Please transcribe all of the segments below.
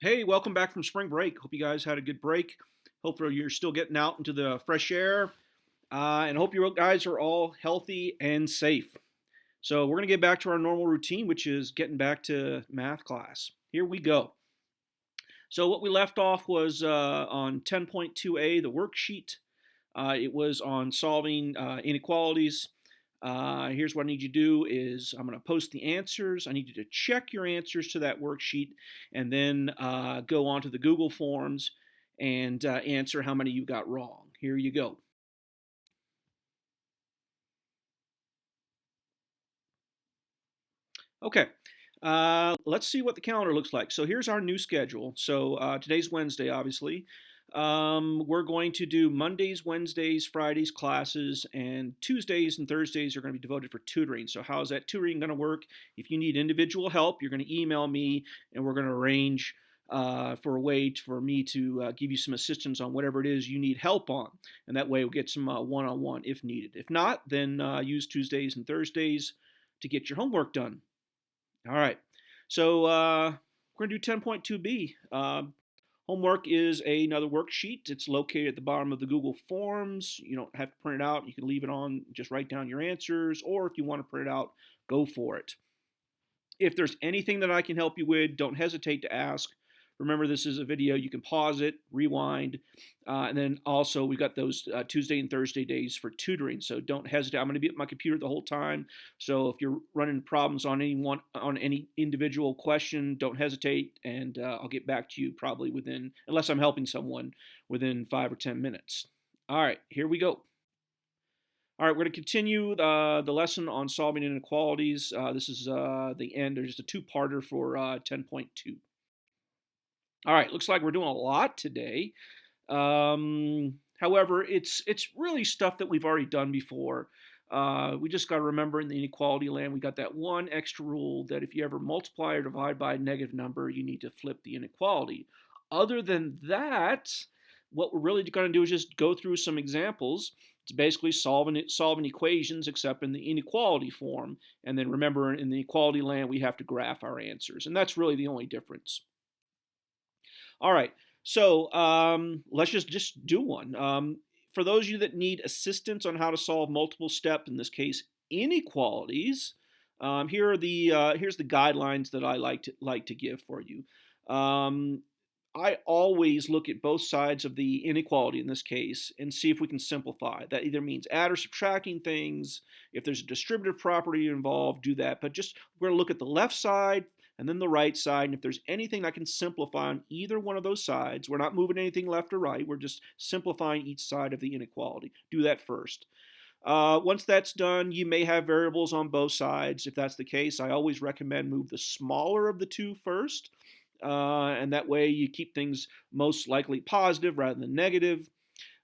Hey, welcome back from spring break. Hope you guys had a good break. Hopefully, you're still getting out into the fresh air, and hope you guys are all healthy and safe. So, we're going to get back to our normal routine, which is getting back to math class. Here we go. So, what we left off was on 10.2a, the worksheet. It was on solving inequalities. Here's what I need you to do is I'm going to post the answers. I need you to check your answers to that worksheet and then go onto the Google Forms and answer how many you got wrong. Here you go. Okay, let's see what the calendar looks like. So here's our new schedule. So today's Wednesday, obviously. We're going to do Mondays, Wednesdays, Fridays classes, and Tuesdays and Thursdays are going to be devoted for tutoring. So how's that tutoring going to work? If you need individual help, you're going to email me, and we're going to arrange for a way for me to give you some assistance on whatever it is you need help on, and that way we'll get some one-on-one if needed. If not, then use Tuesdays and Thursdays to get your homework done. All right. So we're going to do 10.2b. Homework is another worksheet. It's located at the bottom of the Google Forms. You don't have to print it out. You can leave it on, just write down your answers, or if you want to print it out, go for it. If there's anything that I can help you with, don't hesitate to ask. Remember, this is a video. You can pause it, rewind, and then also we've got those Tuesday and Thursday days for tutoring. So don't hesitate. I'm going to be at my computer the whole time. So if you're running problems on any individual question, don't hesitate, and I'll get back to you probably within, unless I'm helping someone, within 5 or 10 minutes. All right, here we go. All right, we're going to continue the lesson on solving inequalities. This is the end. There's just a two-parter for 10.2. All right, looks like we're doing a lot today. However, it's really stuff that we've already done before. We just got to remember in the inequality land, we got that one extra rule that if you ever multiply or divide by a negative number, you need to flip the inequality. Other than that, what we're really going to do is just go through some examples. It's basically solving equations, except in the inequality form. And then remember, in the equality land, we have to graph our answers. And that's really the only difference. All right, so let's just do one. For those of you that need assistance on how to solve multiple step, in this case, inequalities, here's the guidelines that I like to give for you. I always look at both sides of the inequality in this case and see if we can simplify. That either means add or subtracting things. If there's a distributive property involved, do that. But just we're going to look at the left side and then the right side. And if there's anything I can simplify on either one of those sides, we're not moving anything left or right. We're just simplifying each side of the inequality. Do that first. Once that's done, you may have variables on both sides. If that's the case, I always recommend move the smaller of the two first. And that way you keep things most likely positive rather than negative.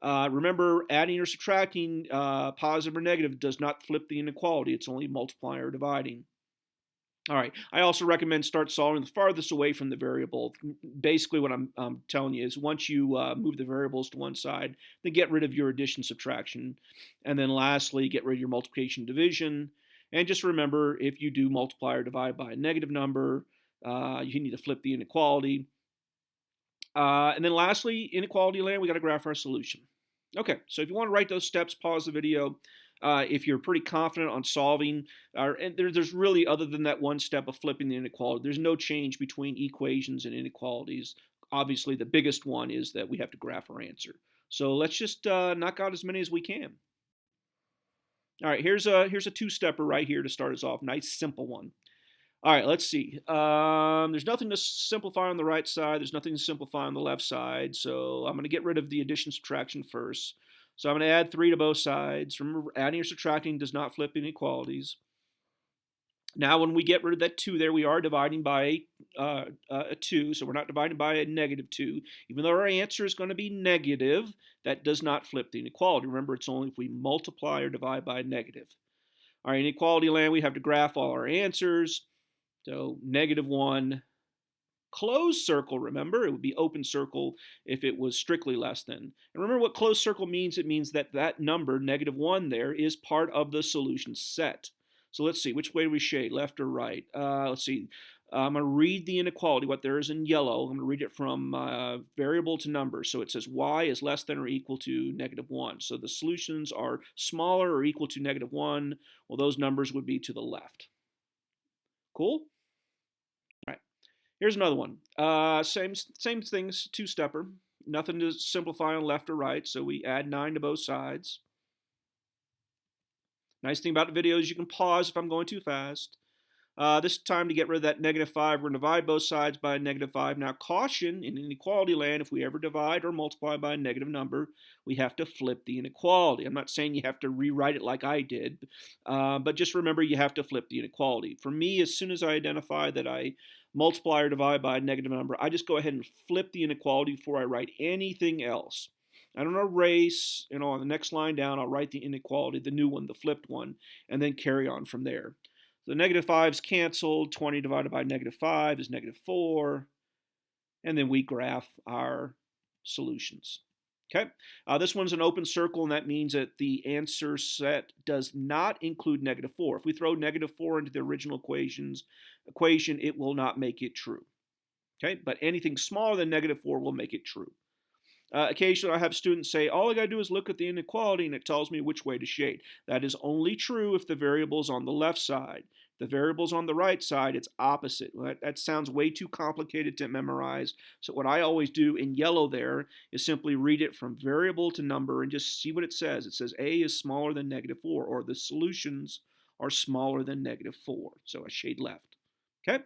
Remember, adding or subtracting positive or negative does not flip the inequality. It's only multiplying or dividing. All right. I also recommend start solving the farthest away from the variable. Basically, what I'm telling you is once you move the variables to one side, then get rid of your addition, subtraction. And then lastly, get rid of your multiplication, division. And just remember, if you do multiply or divide by a negative number, you need to flip the inequality. And then lastly, inequality land, we got to graph our solution. Okay, so if you want to write those steps, pause the video. If you're pretty confident on solving, and there's really, other than that one step of flipping the inequality, there's no change between equations and inequalities. Obviously, the biggest one is that we have to graph our answer. So let's just knock out as many as we can. All right, here's a two-stepper right here to start us off. Nice, simple one. All right, let's see. There's nothing to simplify on the right side. There's nothing to simplify on the left side. So I'm going to get rid of the addition subtraction first. So I'm going to add 3 to both sides. Remember, adding or subtracting does not flip inequalities. Now, when we get rid of that 2 there, we are dividing by a 2. So we're not dividing by a negative 2. Even though our answer is going to be negative, that does not flip the inequality. Remember, it's only if we multiply or divide by a negative. All right, inequality land, we have to graph all our answers. So -1, closed circle, remember, it would be open circle if it was strictly less than. And remember what closed circle means. It means that that number, -1 there, is part of the solution set. So let's see, which way do we shade, left or right? Let's see. I'm going to read the inequality, what there is in yellow. I'm going to read it from variable to number. So it says y is less than or equal to -1. So the solutions are smaller or equal to -1. Well, those numbers would be to the left. Cool? All right. Here's another one. Same things, two-stepper. Nothing to simplify on left or right. So we add 9 to both sides. Nice thing about the video is you can pause if I'm going too fast. This time to get rid of that -5, we're going to divide both sides by a -5. Now, caution, in inequality land, if we ever divide or multiply by a negative number, we have to flip the inequality. I'm not saying you have to rewrite it like I did, but just remember you have to flip the inequality. For me, as soon as I identify that I multiply or divide by a negative number, I just go ahead and flip the inequality before I write anything else. I don't erase, on the next line down, I'll write the inequality, the new one, the flipped one, and then carry on from there. So -5 is canceled. 20 divided by -5 is -4. And then we graph our solutions. Okay, this one's an open circle, and that means that the answer set does not include -4. If we throw -4 into the original equation, it will not make it true. Okay, but anything smaller than -4 will make it true. Occasionally, I have students say, all I got to do is look at the inequality and it tells me which way to shade. That is only true if the variable is on the left side. The variable's on the right side, it's opposite. That sounds way too complicated to memorize. So what I always do in yellow there is simply read it from variable to number and just see what it says. It says A is smaller than -4, or the solutions are smaller than -4. So I shade left. Okay?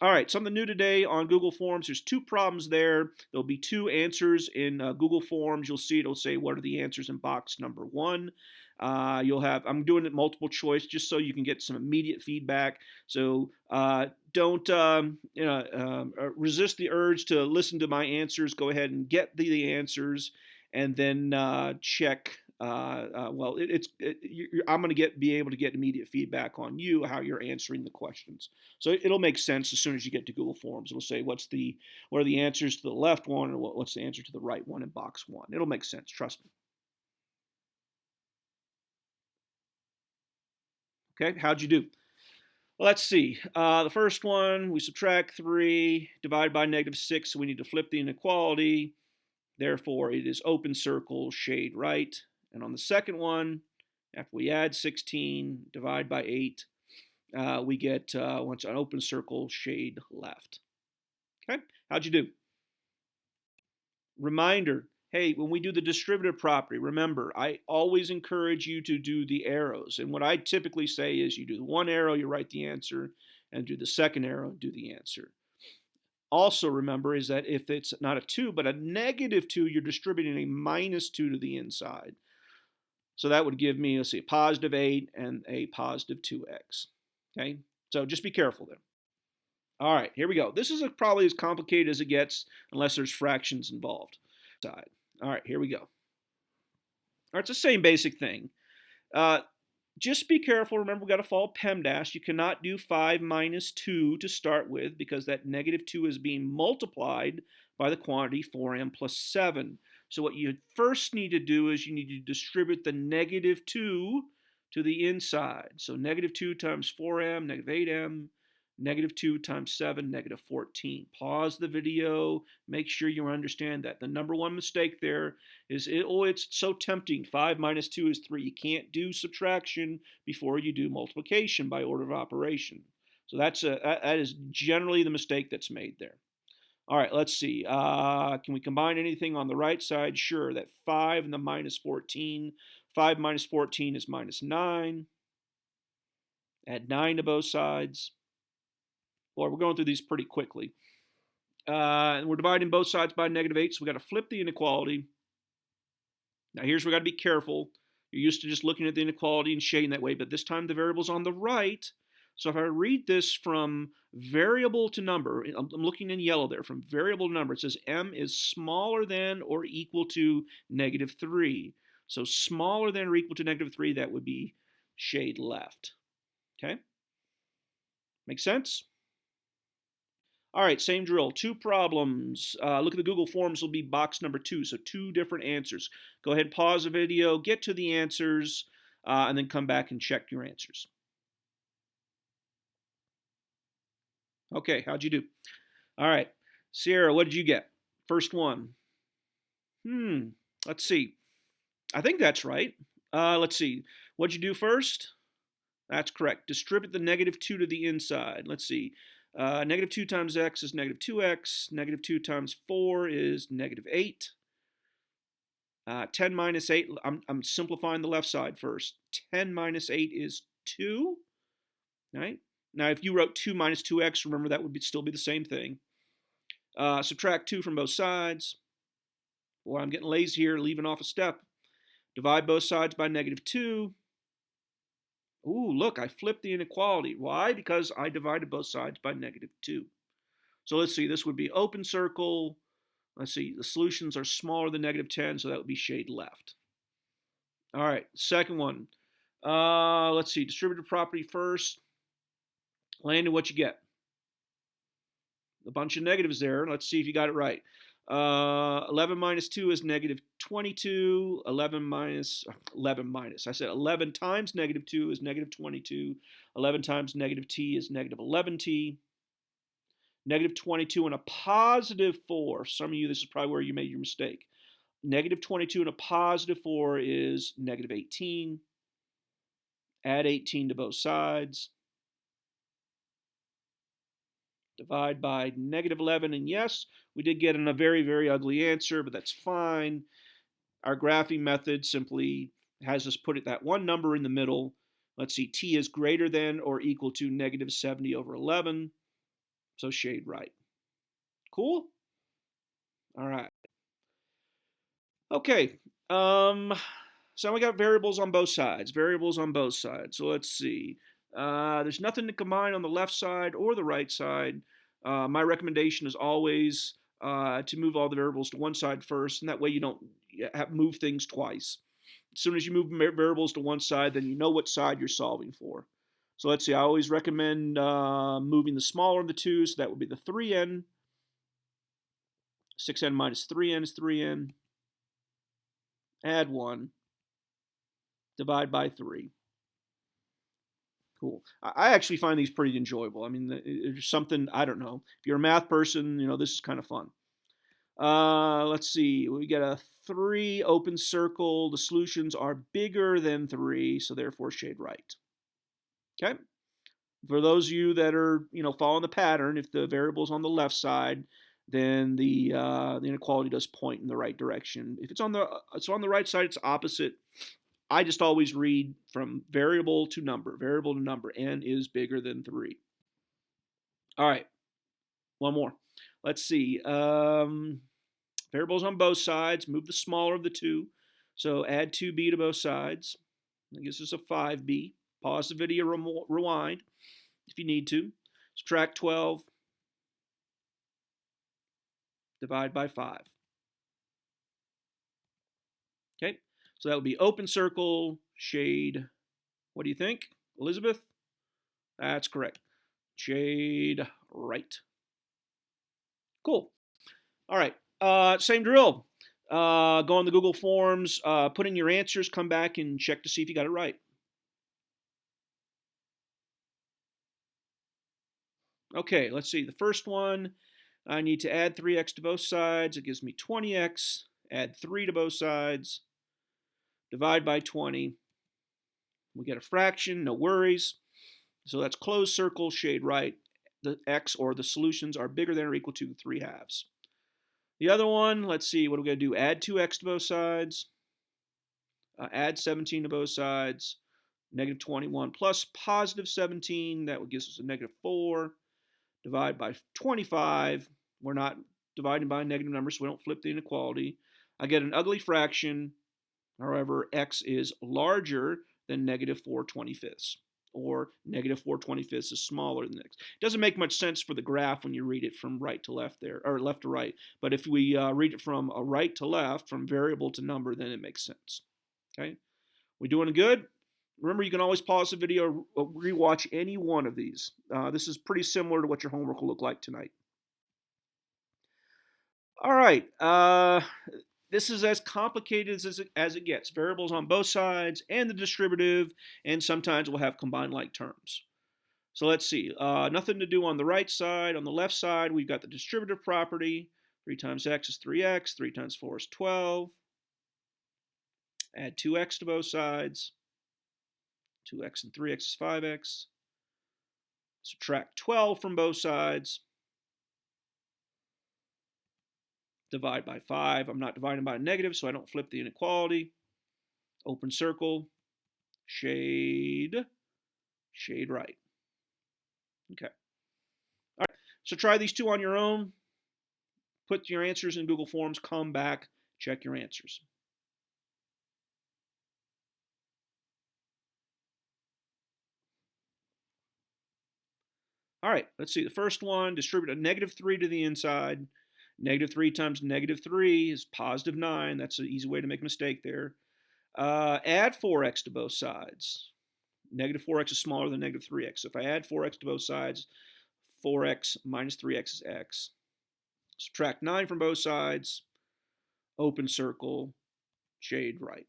All right, something new today on Google Forms. There's 2 problems there. There'll be 2 answers in Google Forms. You'll see it'll say what are the answers in box number 1. I'm doing it multiple choice just so you can get some immediate feedback. So don't resist the urge to listen to my answers. Go ahead and get the answers, and then check. I'm going to be able to get immediate feedback on you, how you're answering the questions. So it'll make sense as soon as you get to Google Forms. It'll say what are the answers to the left one, or what's the answer to the right one in box 1. It'll make sense, trust me. Okay, how'd you do? Well, let's see. The first one, we subtract 3, divide by -6, so we need to flip the inequality. Therefore, it is open circle, shade right. And on the second one, after we add 16, divide by 8, we get, once an open circle, shade left. Okay, how'd you do? Reminder, hey, when we do the distributive property, remember, I always encourage you to do the arrows. And what I typically say is you do the one arrow, you write the answer, and do the second arrow, do the answer. Also remember is that if it's not a 2, but a -2, you're distributing a -2 to the inside. So that would give me, let's see, a +8 and a +2x. Okay, so just be careful there. All right, here we go. This is probably as complicated as it gets unless there's fractions involved. All right, here we go. All right, it's the same basic thing. Just be careful. Remember, we've got to follow PEMDAS. You cannot do 5 minus 2 to start with because that -2 is being multiplied by the quantity 4m plus 7. So what you first need to do is you need to distribute the -2 to the inside. So -2 times 4m, -8m, -2 times 7, -14. Pause the video. Make sure you understand that. The number one mistake there is, it's so tempting. 5 minus 2 is 3. You can't do subtraction before you do multiplication by order of operation. So that is generally the mistake that's made there. All right, let's see. Can we combine anything on the right side? Sure. That 5 and the -14. 5 minus 14 is -9. Add 9 to both sides. Well, we're going through these pretty quickly. And we're dividing both sides by -8, so we got to flip the inequality. Now here's where we got to be careful. You're used to just looking at the inequality and shading that way, but this time the variable's on the right. So if I read this from variable to number, I'm looking in yellow there, from variable to number, it says m is smaller than or equal to -3. So smaller than or equal to -3, that would be shade left. Okay? Make sense? All right, same drill. 2 problems. Look at the Google Forms. Will be box number 2. So 2 different answers. Go ahead, pause the video, get to the answers, and then come back and check your answers. Okay, how'd you do? All right. Sierra, what did you get? First one. Hmm. Let's see. I think that's right. Let's see. What'd you do first? That's correct. Distribute the negative 2 to the inside. Let's see. Negative 2 times x is negative 2x. Negative 2 times 4 is negative 8. 10 minus 8, I'm simplifying the left side first. 10 minus 8 is 2. Right? Now, if you wrote 2 minus 2x, remember that would still be the same thing. Subtract 2 from both sides. Boy, I'm getting lazy here, leaving off a step. Divide both sides by negative 2. Ooh, look, I flipped the inequality. Why? Because I divided both sides by negative 2. So let's see, this would be open circle. Let's see, the solutions are smaller than negative 10, so that would be shade left. All right, second one. Let's see, distributive property first. Landon, what you get? A bunch of negatives there. Let's see if you got it right. 11 minus 2 is negative 22. 11 minus, I said 11 times negative 2 is negative 22. 11 times negative t is negative 11t. Negative 22 and a positive 4. Some of you, this is probably where you made your mistake. Negative 22 and a positive 4 is negative 18. Add 18 to both sides. Divide by negative 11, and yes, we did get a very, very ugly answer, but that's fine. Our graphing method simply has us put that one number in the middle. Let's see, t is greater than or equal to negative 70 over 11, so shade right. Cool? All right. Okay, so we got variables on both sides, So let's see. There's nothing to combine on the left side or the right side. My recommendation is always to move all the variables to one side first, and that way you don't move things twice. As soon as you move variables to one side, then you know what side you're solving for. So let's see, I always recommend moving the smaller of the two, so that would be the 3n. 6n minus 3n is 3n. Add 1. Divide by 3. Cool. I actually find these pretty enjoyable. I mean, there's something, I don't know. If you're a math person, this is kind of fun. Let's see. We get a 3 open circle. The solutions are bigger than 3, so therefore shade right. Okay? For those of you that are, following the pattern, if the variable is on the left side, then the inequality does point in the right direction. If it's on the right side, it's opposite. I just always read from variable to number, n is bigger than 3. All right, one more. Let's see. Variables on both sides, move the smaller of the two. So add 2b to both sides. I guess it's a 5b. Pause the video, rewind if you need to. Subtract 12. Divide by 5. Okay, so that would be open circle, shade. What do you think, Elizabeth? That's correct. Shade right. Cool. All right. Same drill. Go on the Google Forms, put in your answers, come back and check to see if you got it right. Okay, let's see. The first one, I need to add 3x to both sides. It gives me 20x. Add 3 to both sides. Divide by 20. We get a fraction, no worries. So that's closed circle, shade right. The x, or the solutions, are bigger than or equal to 3/2. The other one, let's see, what are we going to do? Add 2x to both sides. Add 17 to both sides. Negative 21 plus positive 17, that would give us a negative 4. Divide by 25. We're not dividing by a negative number, so we don't flip the inequality. I get an ugly fraction. However, x is larger than negative 4/25, or negative 4/25 is smaller than x. It doesn't make much sense for the graph when you read it from right to left there, or left to right. But if we read it from a right to left, from variable to number, then it makes sense. Okay, we doing good? Remember, you can always pause the video, rewatch any one of these. This is pretty similar to what your homework will look like tonight. All right. This is as complicated as it gets. Variables on both sides and the distributive, and sometimes we'll have combined like terms. So let's see. Nothing to do on the right side. On the left side, we've got the distributive property. 3 times x is 3x. 3 times 4 is 12. Add 2x to both sides. 2x and 3x is 5x. Subtract 12 from both sides. Divide by 5. I'm not dividing by a negative, so I don't flip the inequality. Open circle. Shade right. Okay. All right. So try these two on your own. Put your answers in Google Forms. Come back. Check your answers. All right, let's see. The first one, distribute a negative 3 to the inside. Negative 3 times negative 3 is positive 9. That's an easy way to make a mistake there. Add 4x to both sides. Negative 4x is smaller than negative 3x. So if I add 4x to both sides, 4x minus 3x is x. Subtract 9 from both sides. Open circle, shade right.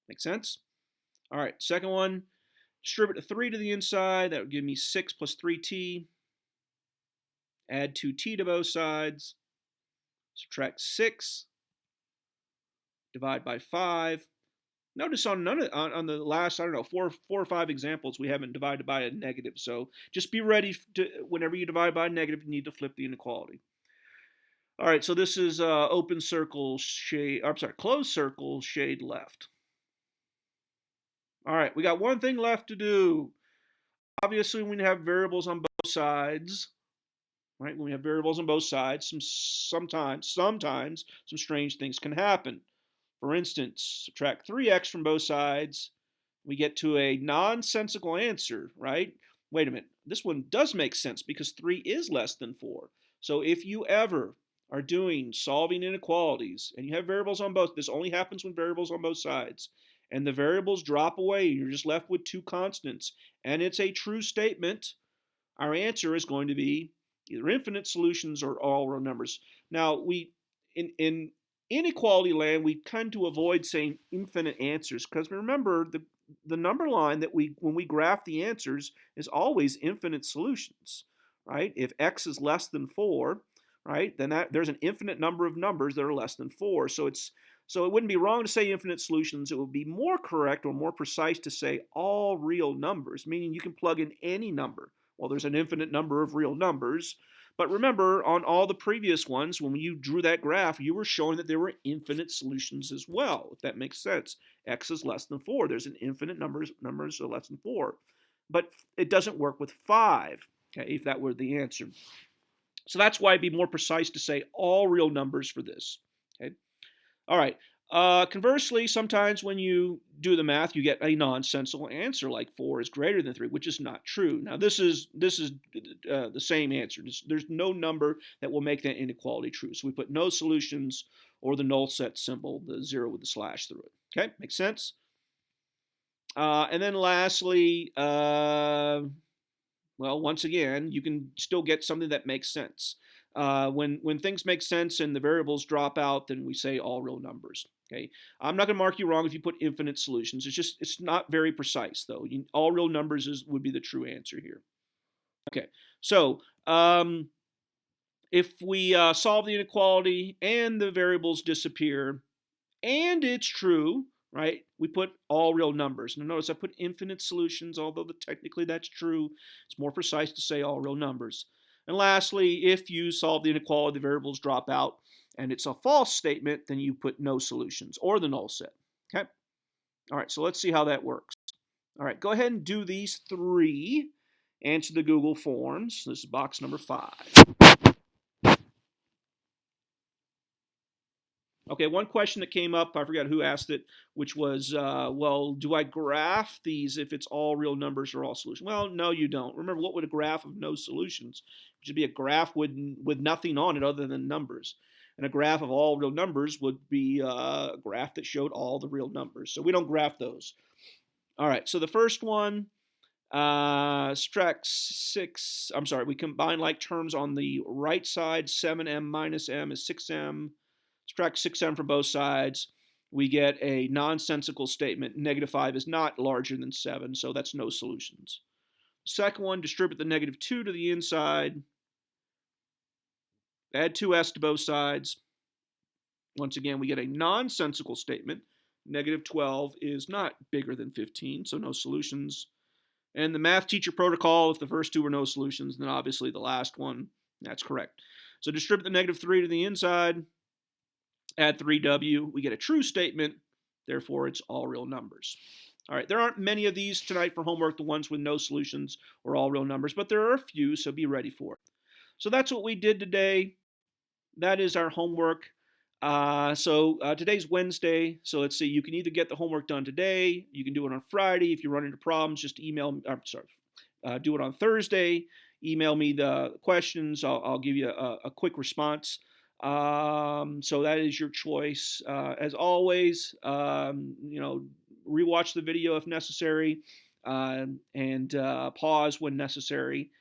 Make sense? All right, second one, distribute a 3 to the inside. That would give me 6 plus 3t. Add 2t to both sides. Subtract 6. Divide by 5. Notice on the last, I don't know, four or five examples, we haven't divided by a negative. So just be ready to, whenever you divide by a negative, you need to flip the inequality. All right, so this is open circle, shade, I'm sorry, closed circle, shade left. All right, we got one thing left to do. Obviously, when you have variables on both sides, right? When we have variables on both sides, sometimes some strange things can happen. For instance, subtract 3x from both sides, we get to a nonsensical answer, right? Wait a minute, this one does make sense because 3 is less than 4. So if you ever are doing solving inequalities and you have variables on both, this only happens when variables on both sides, and the variables drop away, you're just left with two constants, and it's a true statement, our answer is going to be either infinite solutions or all real numbers. Now, in inequality land, we tend to avoid saying infinite answers because remember the number line that when we graph the answers is always infinite solutions, right? If x is less than 4, right, then there's an infinite number of numbers that are less than 4. So it wouldn't be wrong to say infinite solutions. It would be more correct or more precise to say all real numbers, meaning you can plug in any number. Well, there's an infinite number of real numbers. But remember, on all the previous ones, when you drew that graph, you were showing that there were infinite solutions as well, if that makes sense. X is less than 4. There's an infinite numbers are less than 4. But it doesn't work with 5, okay, if that were the answer. So that's why it'd be more precise to say all real numbers for this. Okay. All right. Conversely, sometimes when you do the math, you get a nonsensical answer like 4 is greater than 3, which is not true. Now, this is the same answer. There's no number that will make that inequality true. So we put no solutions or the null set symbol, the 0 with the slash through it. Okay, makes sense? And then lastly, well, once again, you can still get something that makes sense. When things make sense and the variables drop out, then we say all real numbers. Okay, I'm not going to mark you wrong if you put infinite solutions. It's not very precise though. All real numbers would be the true answer here. Okay, so if we solve the inequality and the variables disappear, and it's true, right? We put all real numbers. Now notice I put infinite solutions, although technically that's true. It's more precise to say all real numbers. And lastly, if you solve the inequality, the variables drop out, and it's a false statement, then you put no solutions or the null set. Okay? All right, so let's see how that works. All right, go ahead and do these 3. Answer the Google Forms. This is box number 5. Okay, one question that came up, I forgot who asked it, which was, well, do I graph these if it's all real numbers or all solutions? Well, no, you don't. Remember, what would a graph of no solutions? It should be a graph with nothing on it other than numbers. And a graph of all real numbers would be a graph that showed all the real numbers. So we don't graph those. All right, so the first one, subtract 6, I'm sorry, we combine like terms on the right side. 7m minus m is 6m. Subtract 6m from both sides. We get a nonsensical statement. Negative 5 is not larger than 7, so that's no solutions. Second one, distribute the -2 to the inside. Add 2s to both sides. Once again, we get a nonsensical statement. -12 is not bigger than 15, so no solutions. And the math teacher protocol, if the first two were no solutions, then obviously the last one, that's correct. So distribute the -3 to the inside, add 3w, we get a true statement, therefore it's all real numbers. All right, there aren't many of these tonight for homework, the ones with no solutions or all real numbers, but there are a few, so be ready for it. So that's what we did today. That is our homework. Today's Wednesday, so let's see, you can either get the homework done today, you can do it on Friday. If you run into problems, just do it on Thursday. Email me the questions. I'll give you a quick response. So that is your choice. As always, rewatch the video if necessary, and pause when necessary.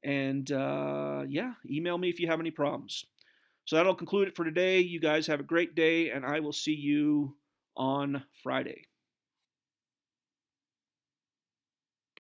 And yeah, email me if you have any problems. So that'll conclude it for today. You guys have a great day, and I will see you on Friday.